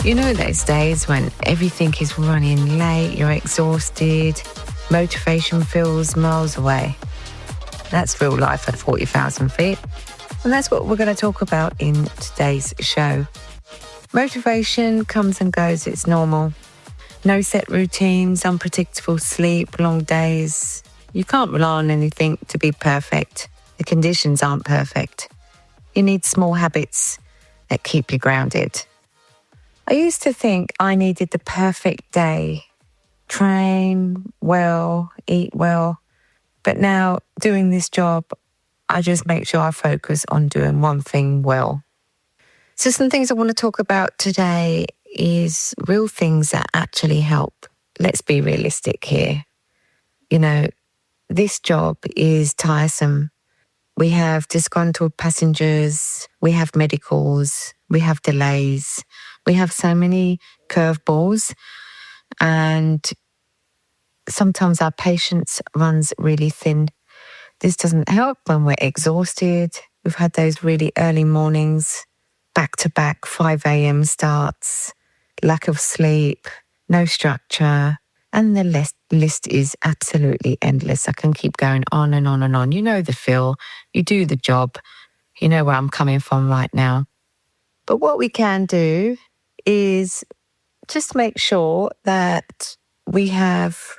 You know those days when everything is running late, you're exhausted, motivation feels miles away. That's real life at 40,000 feet. And that's what we're going to talk about in today's show. Motivation comes and goes, it's normal. No set routines, unpredictable sleep, long days. You can't rely on anything to be perfect. The conditions aren't perfect. You need small habits that keep you grounded. I used to think I needed the perfect day. Train well, eat well. But now, doing this job, I just make sure I focus on doing one thing well. So some things I want to talk about today is real things that actually help. Let's be realistic here. You know, this job is tiresome. We have disgruntled passengers, we have medicals, we have delays, we have so many curveballs, and sometimes our patience runs really thin. This doesn't help when we're exhausted. We've had those really early mornings, back-to-back 5 a.m. starts, lack of sleep, no structure, and the list is absolutely endless. I can keep going on and on and on. You know the feel. You do the job. You know where I'm coming from right now. But what we can do is just make sure that we have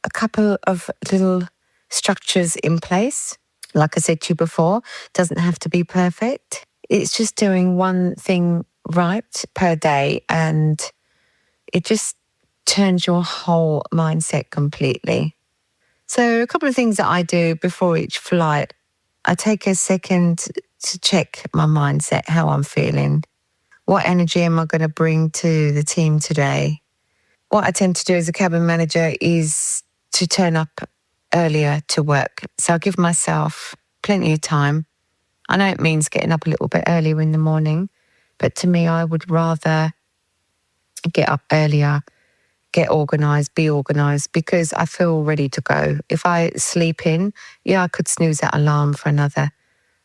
a couple of little structures in place. Like I said to you before, doesn't have to be perfect. It's just doing one thing right per day, and it just turns your whole mindset completely. So a couple of things that I do before each flight. I take a second to check my mindset, how I'm feeling. What energy am I going to bring to the team today? What I tend to do as a cabin manager is to turn up earlier to work. So I give myself plenty of time. I know it means getting up a little bit earlier in the morning, but to me, I would rather get up earlier, get organised, be organised, because I feel ready to go. If I sleep in, I could snooze that alarm for another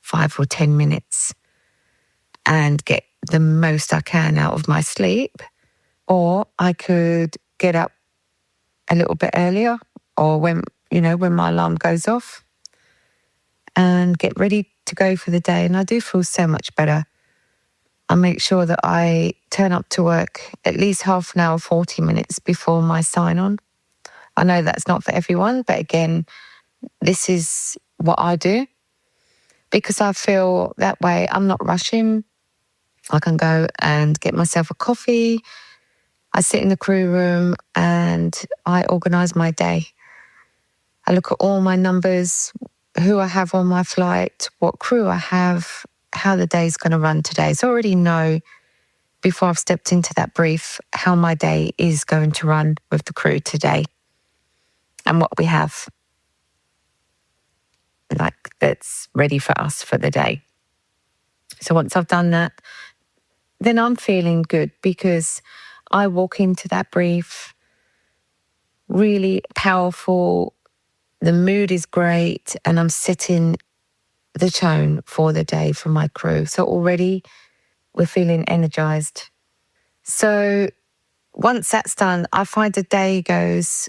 5 or 10 minutes and get the most I can out of my sleep. Or I could get up a little bit earlier, or when my alarm goes off, and get ready to go for the day. And I do feel so much better. I make sure that I turn up to work at least half an hour, 40 minutes before my sign-on. I know that's not for everyone, but again, this is what I do because I feel that way I'm not rushing. I can go and get myself a coffee. I sit in the crew room and I organise my day. I look at all my numbers, who I have on my flight, what crew I have, how the day's going to run today. So I already know before I've stepped into that brief how my day is going to run with the crew today and what we have that's ready for us for the day. So once I've done that, then I'm feeling good because I walk into that brief really powerful. The mood is great and I'm setting the tone for the day for my crew. So already we're feeling energised. So once that's done, I find the day goes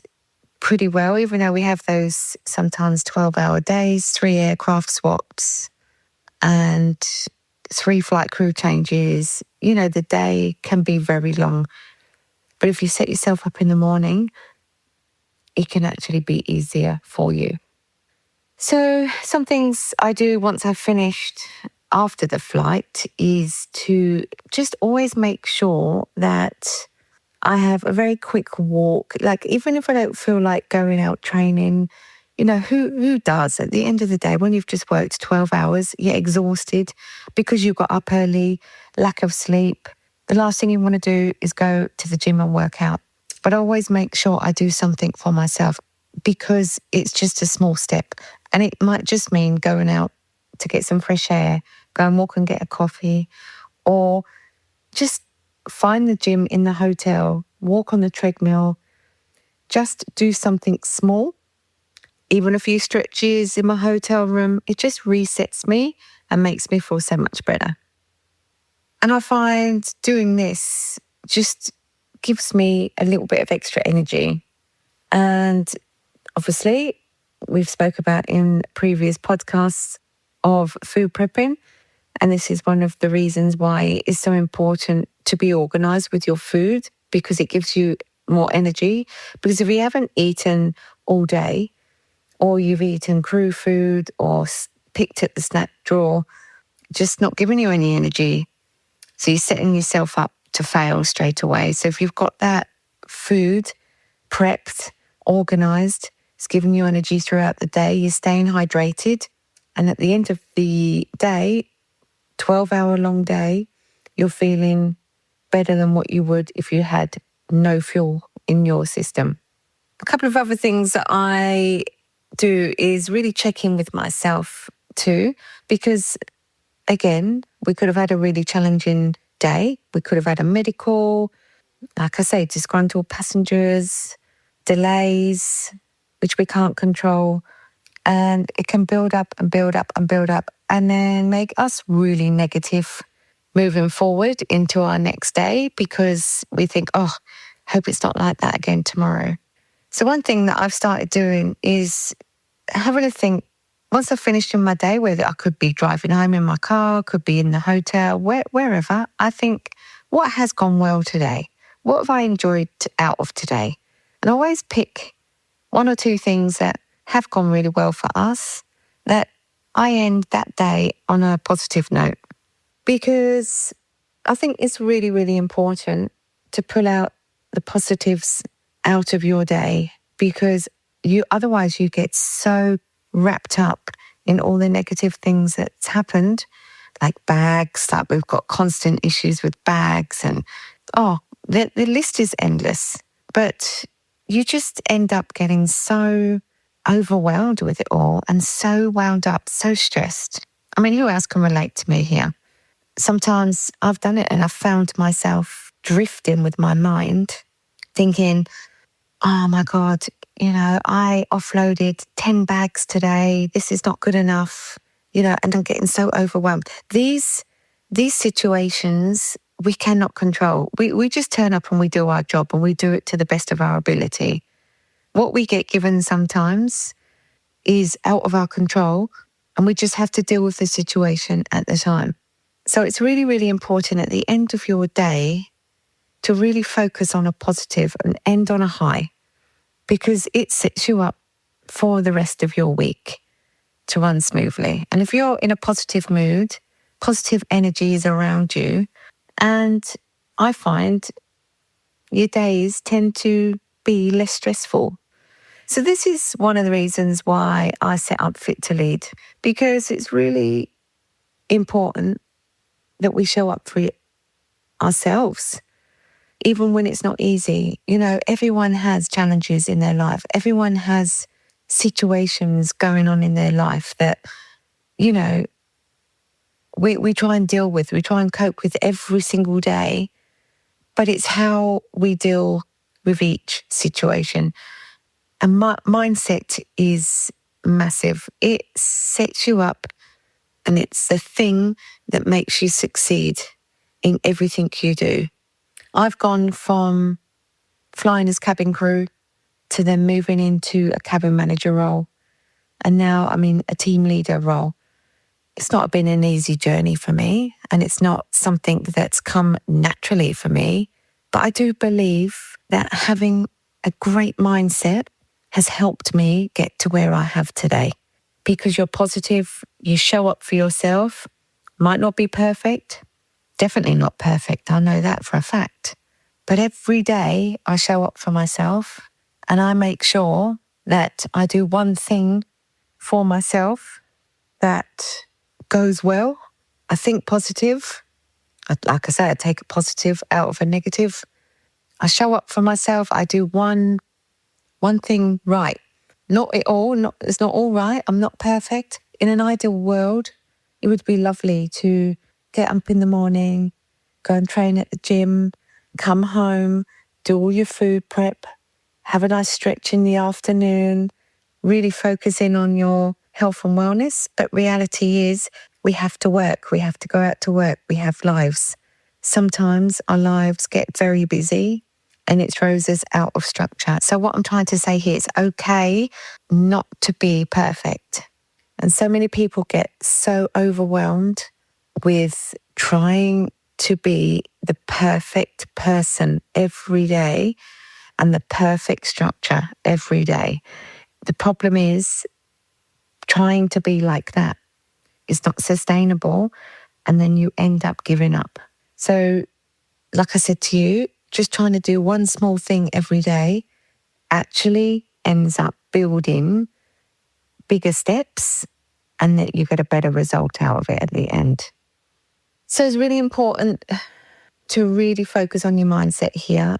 pretty well, even though we have those sometimes 12-hour days, 3 aircraft swaps and 3 flight crew changes. The day can be very long. But if you set yourself up in the morning, it can actually be easier for you. So some things I do once I've finished after the flight is to just always make sure that I have a very quick walk. Like even if I don't feel like going out training, who does? At the end of the day, when you've just worked 12 hours, you're exhausted because you got up early, lack of sleep. The last thing you want to do is go to the gym and work out. But I always make sure I do something for myself because it's just a small step. And it might just mean going out to get some fresh air, go and walk and get a coffee, or just find the gym in the hotel, walk on the treadmill, just do something small. Even a few stretches in my hotel room, it just resets me and makes me feel so much better. And I find doing this just gives me a little bit of extra energy. And obviously, we've spoke about in previous podcasts of food prepping. And this is one of the reasons why it's so important to be organized with your food, because it gives you more energy. Because if you haven't eaten all day, or you've eaten crew food or picked at the snack drawer, just not giving you any energy. So you're setting yourself up to fail straight away. So if you've got that food prepped, organized, it's giving you energy throughout the day, you're staying hydrated. And at the end of the day, 12-hour long day, you're feeling better than what you would if you had no fuel in your system. A couple of other things that I do is really check in with myself too, because again, we could have had a really challenging day. We could have had a medical, like I say, disgruntled passengers, delays, which we can't control. And it can build up and build up and build up and then make us really negative moving forward into our next day, because we think, oh, hope it's not like that again tomorrow. So one thing that I've started doing is having a think, once I've finished in my day, whether I could be driving home in my car, could be in the hotel, wherever, I think, what has gone well today? What have I enjoyed out of today? And I always pick one or two things that have gone really well for us, that I end that day on a positive note. Because I think it's really, really important to pull out the positives out of your day, because otherwise you get so wrapped up in all the negative things that's happened, like bags, like we've got constant issues with bags, and the list is endless. But you just end up getting so overwhelmed with it all and so wound up, so stressed. I mean, who else can relate to me here? Sometimes I've done it and I've found myself drifting with my mind, thinking, oh my God, I offloaded 10 bags today. This is not good enough, and I'm getting so overwhelmed. These situations we cannot control. We just turn up and we do our job and we do it to the best of our ability. What we get given sometimes is out of our control, and we just have to deal with the situation at the time. So it's really, really important at the end of your day to really focus on a positive and end on a high, because it sets you up for the rest of your week to run smoothly. And if you're in a positive mood, positive energy is around you, and I find your days tend to be less stressful. So this is one of the reasons why I set up Fit to Lead, because it's really important that we show up for ourselves, even when it's not easy. Everyone has challenges in their life. Everyone has situations going on in their life that, we try and deal with. We try and cope with every single day. But it's how we deal with each situation. And mindset is massive. It sets you up, and it's the thing that makes you succeed in everything you do. I've gone from flying as cabin crew to then moving into a cabin manager role. And now I'm in a team leader role. It's not been an easy journey for me, and it's not something that's come naturally for me. But I do believe that having a great mindset has helped me get to where I have today. Because you're positive, you show up for yourself. Might not be perfect, definitely not perfect. I know that for a fact. But every day I show up for myself, and I make sure that I do one thing for myself that goes well. I think positive. Like I say, I take a positive out of a negative. I show up for myself. I do one thing right. Not it all. It's not all right. I'm not perfect. In an ideal world, it would be lovely to get up in the morning, go and train at the gym, come home, do all your food prep, have a nice stretch in the afternoon, really focus in on your health and wellness. But reality is we have to work. We have to go out to work. We have lives. sometimes our lives get very busy and it throws us out of structure. So what I'm trying to say here, it's okay not to be perfect. And so many people get so overwhelmed with trying to be the perfect person every day and the perfect structure every day. The problem is trying to be like that is not sustainable, and then you end up giving up. So, like I said to you, just trying to do one small thing every day actually ends up building bigger steps, and that you get a better result out of it at the end. So it's really important to really focus on your mindset here.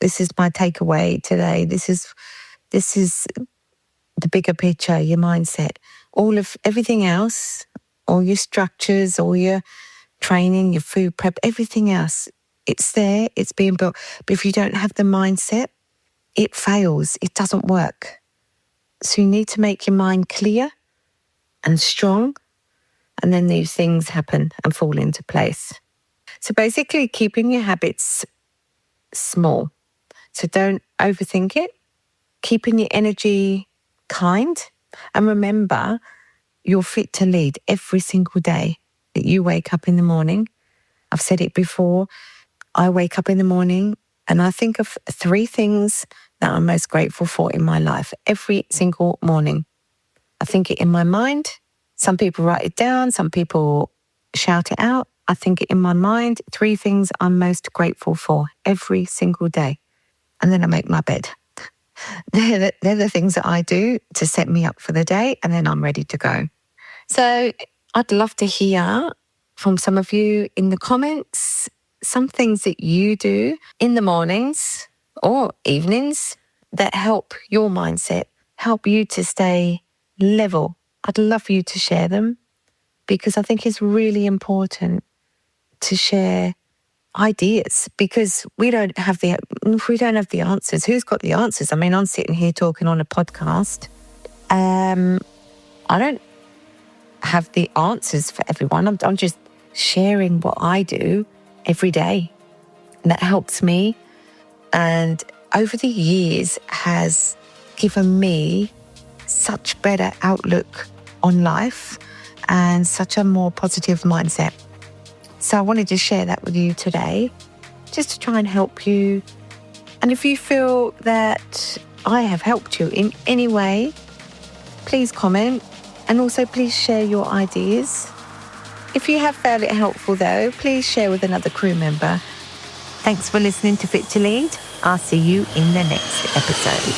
This is my takeaway today. This is the bigger picture, your mindset. Everything else, all your structures, all your training, your food prep, everything else, it's there, it's being built. But if you don't have the mindset, it fails, it doesn't work. So you need to make your mind clear and strong, and then these things happen and fall into place. So basically keeping your habits small. So don't overthink it. Keeping your energy kind. And remember, you're fit to lead every single day that you wake up in the morning. I've said it before. I wake up in the morning and I think of 3 things that I'm most grateful for in my life every single morning. I think it in my mind. Some people write it down. Some people shout it out. I think it in my mind. 3 things I'm most grateful for every single day. And then I make my bed. They're the things that I do to set me up for the day, and then I'm ready to go. So I'd love to hear from some of you in the comments some things that you do in the mornings or evenings that help your mindset, help you to stay level. I'd love you to share them, because I think it's really important to share ideas, because we don't have the answers. Who's got the answers? I mean, I'm sitting here talking on a podcast. I don't have the answers for everyone. I'm just sharing what I do every day, and that helps me, and over the years has given me such better outlook on life and such a more positive mindset. So I wanted to share that with you today, just to try and help you. And if you feel that I have helped you in any way, please comment, and also please share your ideas. If you have found it helpful though, please share with another crew member. Thanks for listening to Fit to Lead. I'll see you in the next episode.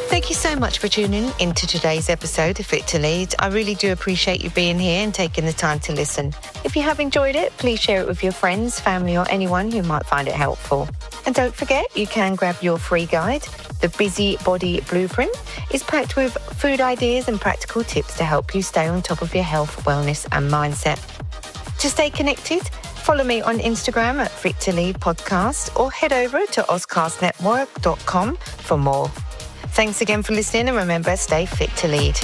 Thank you so much for tuning into today's episode of Fit to Lead. I really do appreciate you being here and taking the time to listen. If you have enjoyed it, please share it with your friends, family, or anyone who might find it helpful. And don't forget, you can grab your free guide. The Busy Body Blueprint is packed with food ideas and practical tips to help you stay on top of your health, wellness, and mindset. To stay connected, follow me on Instagram at Fit to Lead Podcast, or head over to oscarsnetwork.com for more. Thanks again for listening, and remember, stay fit to lead.